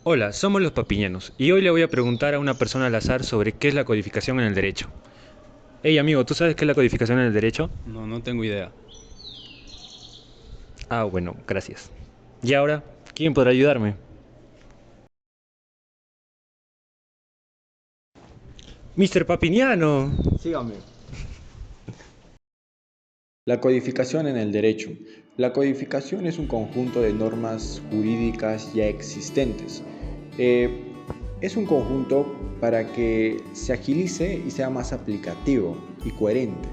Hola, somos los Papiñanos y hoy le voy a preguntar a una persona al azar sobre qué es la codificación en el derecho. Hey amigo, ¿tú sabes qué es la codificación en el derecho? No tengo idea. Ah, bueno, gracias. Y ahora, ¿quién podrá ayudarme? Mr. Papiñano. Sígame. La codificación en el derecho. La codificación es un conjunto de normas jurídicas ya existentes. Eh, es un conjunto para que se agilice y sea más aplicativo y coherente.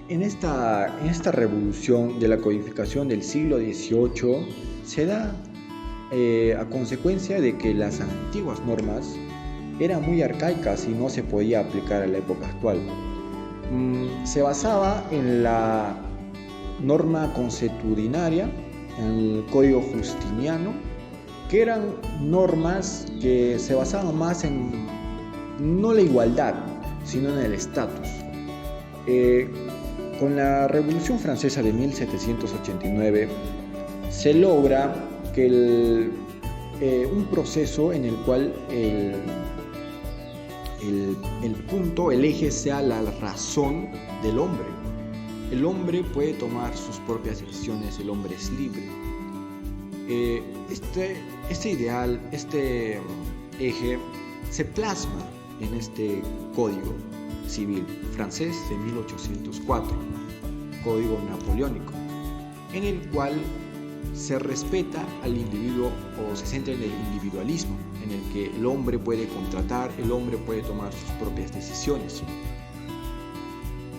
En esta revolución de la codificación del siglo XVIII se da a consecuencia de que las antiguas normas eran muy arcaicas y no se podía aplicar a la época actual. Se basaba en la norma consuetudinaria, en el Código Justiniano, que eran normas que se basaban más en no la igualdad, sino en el estatus. Con la Revolución Francesa de 1789 se logra que un proceso en el cual el eje sea la razón del hombre. El hombre puede tomar sus propias decisiones, el hombre es libre. Este ideal, este eje se plasma en este código civil francés de 1804, código napoleónico, en el cual se respeta al individuo o se centra en el individualismo, en el que el hombre puede contratar, el hombre puede tomar sus propias decisiones.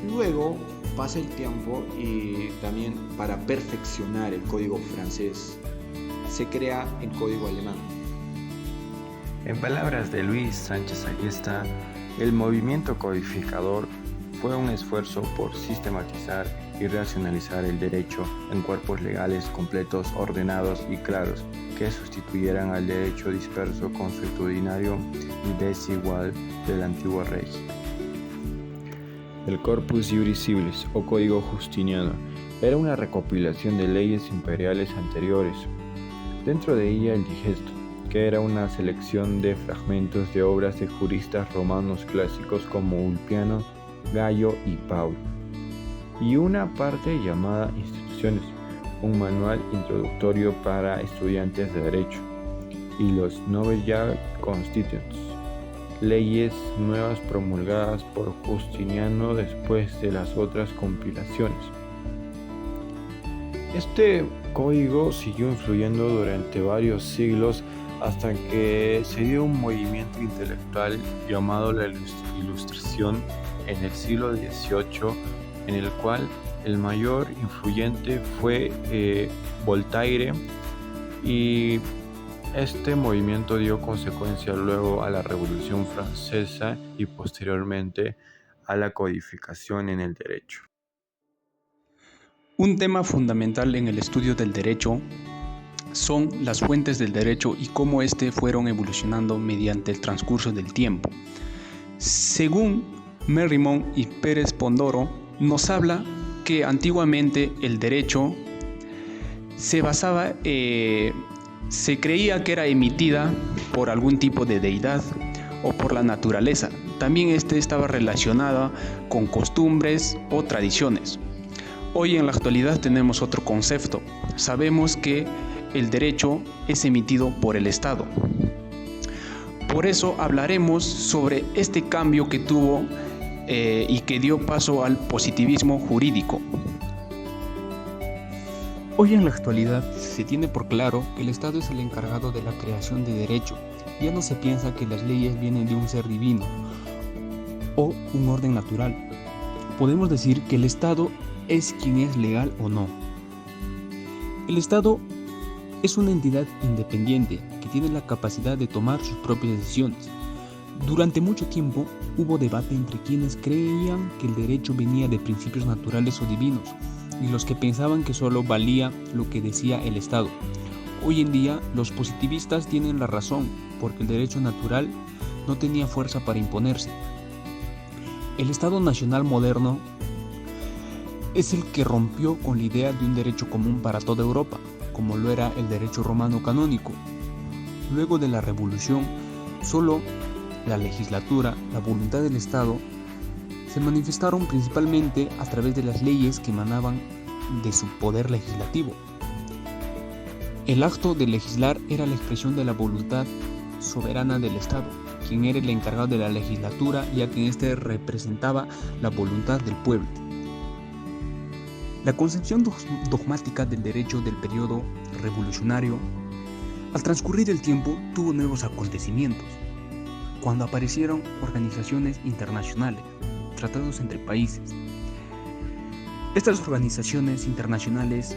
Luego pasa el tiempo y también para perfeccionar el código francés se crea el código alemán. En palabras de Luis Sánchez Ayesta, el movimiento codificador fue un esfuerzo por sistematizar y racionalizar el derecho en cuerpos legales completos, ordenados y claros, que sustituyeran al derecho disperso, consuetudinario y desigual del antiguo régimen. El Corpus Iuris Civilis, o Código Justiniano, era una recopilación de leyes imperiales anteriores. Dentro de ella el Digesto, que era una selección de fragmentos de obras de juristas romanos clásicos como Ulpiano, Gallo y Paulo, y una parte llamada Instituciones, un manual introductorio para estudiantes de derecho, y los Novella Constituents, leyes nuevas promulgadas por Justiniano después de las otras compilaciones. Este código siguió influyendo durante varios siglos hasta que se dio un movimiento intelectual llamado la Ilustración en el siglo XVIII, en el cual el mayor influyente fue Voltaire, y este movimiento dio consecuencia luego a la Revolución Francesa y posteriormente a la codificación en el derecho. Un tema fundamental en el estudio del derecho son las fuentes del derecho y cómo éste fueron evolucionando mediante el transcurso del tiempo. Según Merrimon y Pérez Pondoro, nos habla que antiguamente el derecho se basaba, se creía que era emitida por algún tipo de deidad o por la naturaleza. También estaba relacionada con costumbres o tradiciones. Hoy en la actualidad tenemos otro concepto. Sabemos que el derecho es emitido por el Estado. Por eso hablaremos sobre este cambio que tuvo y que dio paso al positivismo jurídico. Hoy en la actualidad se tiene por claro que el Estado es el encargado de la creación de derecho. Ya no se piensa que las leyes vienen de un ser divino o un orden natural. Podemos decir que el Estado es quien es legal o no. El Estado es una entidad independiente que tiene la capacidad de tomar sus propias decisiones. Durante mucho tiempo hubo debate entre quienes creían que el derecho venía de principios naturales o divinos y los que pensaban que solo valía lo que decía el Estado. Hoy en día los positivistas tienen la razón porque el derecho natural no tenía fuerza para imponerse. El Estado nacional moderno es el que rompió con la idea de un derecho común para toda Europa, como lo era el derecho romano canónico. Luego de la revolución, solo la legislatura, la voluntad del Estado, se manifestaron principalmente a través de las leyes que emanaban de su poder legislativo. El acto de legislar era la expresión de la voluntad soberana del Estado, quien era el encargado de la legislatura, ya que éste representaba la voluntad del pueblo. La concepción dogmática del derecho del periodo revolucionario, al transcurrir el tiempo, tuvo nuevos acontecimientos, cuando aparecieron organizaciones internacionales, tratados entre países. Estas organizaciones internacionales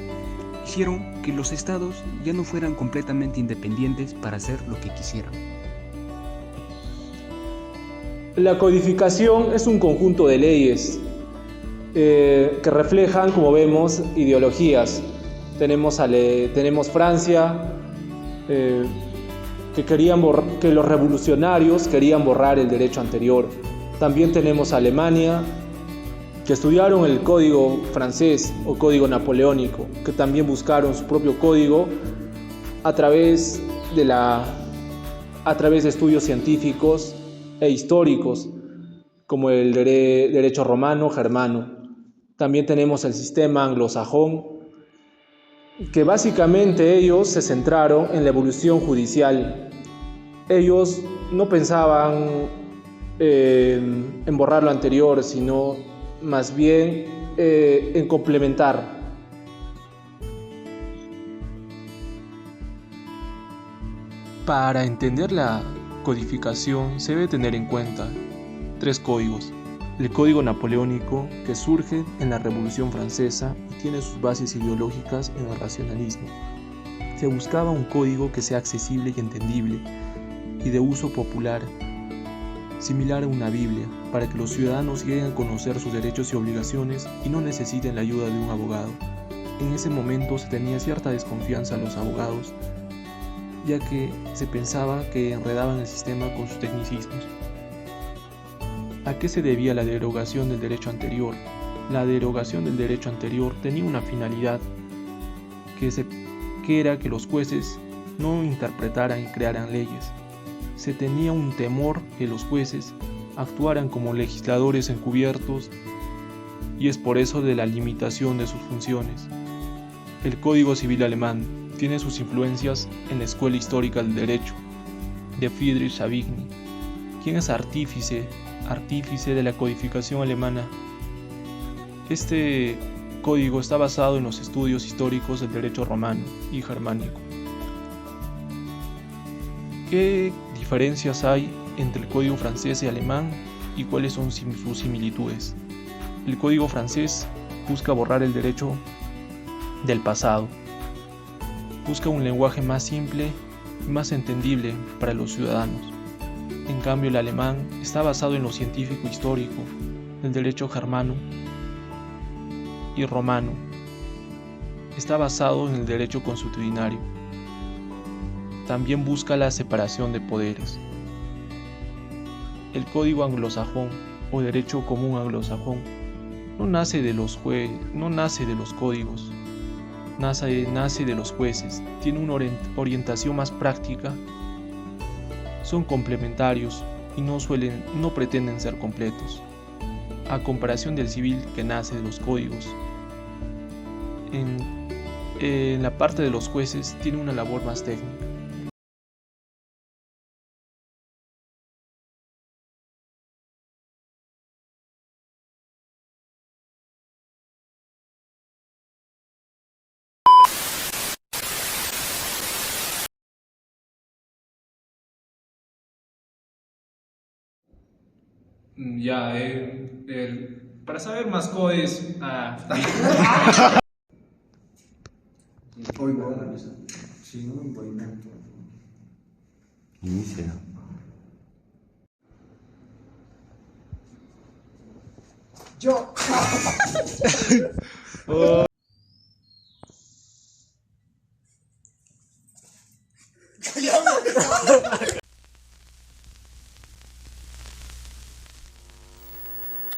hicieron que los estados ya no fueran completamente independientes para hacer lo que quisieran. La codificación es un conjunto de leyes que reflejan, como vemos, ideologías. Tenemos Francia, que los revolucionarios querían borrar el derecho anterior. También tenemos Alemania, que estudiaron el código francés o código napoleónico, que también buscaron su propio código a través de estudios científicos e históricos, como el derecho romano, germano. También tenemos el sistema anglosajón, que básicamente ellos se centraron en la evolución judicial. Ellos no pensaban en borrar lo anterior, sino más bien en complementar. Para entender la codificación se debe tener en cuenta 3 códigos. El código napoleónico, que surge en la Revolución Francesa y tiene sus bases ideológicas en el racionalismo. Se buscaba un código que sea accesible y entendible y de uso popular, similar a una Biblia, para que los ciudadanos lleguen a conocer sus derechos y obligaciones y no necesiten la ayuda de un abogado. En ese momento se tenía cierta desconfianza a los abogados, ya que se pensaba que enredaban el sistema con sus tecnicismos. ¿A qué se debía la derogación del derecho anterior? La derogación del derecho anterior tenía una finalidad, que era que los jueces no interpretaran y crearan leyes. Se tenía un temor que los jueces actuaran como legisladores encubiertos, y es por eso de la limitación de sus funciones. El Código Civil alemán tiene sus influencias en la Escuela Histórica del Derecho, de Friedrich Savigny, quien es artífice de la codificación alemana. Este código está basado en los estudios históricos del derecho romano y germánico. ¿Qué diferencias hay entre el código francés y alemán y cuáles son sus similitudes? El código francés busca borrar el derecho del pasado. Busca un lenguaje más simple y más entendible para los ciudadanos. En cambio, el alemán está basado en lo científico histórico, el derecho germano y romano. Está basado en el derecho consuetudinario. También busca la separación de poderes. El código anglosajón o derecho común anglosajón no nace de los códigos, nace de los jueces. Tiene una orientación más práctica. Son complementarios y no pretenden ser completos, a comparación del civil, que nace de los códigos. En la parte de los jueces tiene una labor más técnica. Para saber más codes, Inicia. Yo.